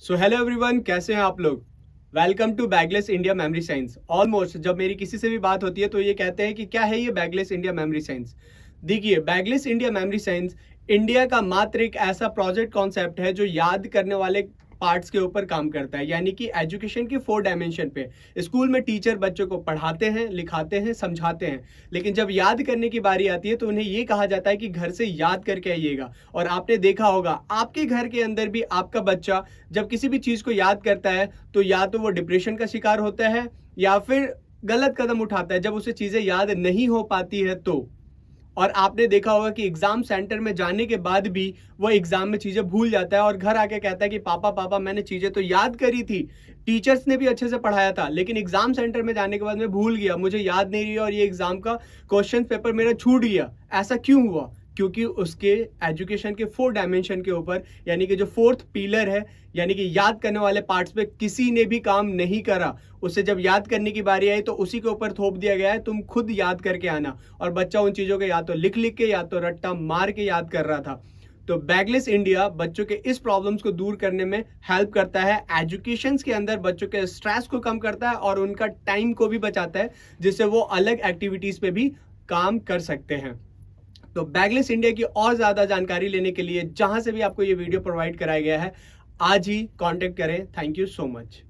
So hello everyone, कैसे हैं आप लोग। Welcome to bagless India memory science. Almost जब मेरी किसी से भी बात होती है तो ये कहते हैं कि क्या है ये बैगलेस इंडिया मेमोरी साइंस। देखिए, bagless India memory science India का मात्र एक ऐसा प्रोजेक्ट कॉन्सेप्ट है जो याद करने वाले पार्ट्स के ऊपर काम करता है, यानी कि एजुकेशन के 4 डायमेंशन पे। स्कूल में टीचर बच्चों को पढ़ाते हैं, लिखाते हैं, समझाते हैं, लेकिन जब याद करने की बारी आती है तो उन्हें ये कहा जाता है कि घर से याद करके आइएगा। और आपने देखा होगा आपके घर के अंदर भी आपका बच्चा जब किसी भी चीज को याद करता है तो या तो वो डिप्रेशन का शिकार होता है या फिर गलत कदम उठाता है जब उसे चीजें याद नहीं हो पाती है तो। और आपने देखा होगा कि एग्जाम सेंटर में जाने के बाद भी वो एग्जाम में चीजें भूल जाता है और घर आके कहता है कि पापा पापा मैंने चीजें तो याद करी थी, टीचर्स ने भी अच्छे से पढ़ाया था, लेकिन एग्जाम सेंटर में जाने के बाद मैं भूल गया, मुझे याद नहीं रही और ये एग्जाम का क्वेश्चन पेपर मेरा छूट गया। ऐसा क्यों हुआ? क्योंकि उसके एजुकेशन के 4 डायमेंशन के ऊपर, यानी कि जो 4th पिलर है, यानी कि याद करने वाले पार्ट्स पे किसी ने भी काम नहीं करा। उसे जब याद करने की बारी आई तो उसी के ऊपर थोप दिया गया है, तुम खुद याद करके आना। और बच्चा उन चीजों को या तो लिख लिख के या तो रट्टा मार के याद कर रहा था। तो बैगलेस इंडिया बच्चों के इस प्रॉब्लम्स को दूर करने में हेल्प करता है। एजुकेशन के अंदर बच्चों के स्ट्रेस को कम करता है और उनका टाइम को भी बचाता है, जिससे वो अलग एक्टिविटीज पे भी काम कर सकते हैं। तो बैगलेस इंडिया की और ज्यादा जानकारी लेने के लिए जहां से भी आपको ये वीडियो प्रोवाइड कराया गया है, आज ही कांटेक्ट करें। Thank you so much.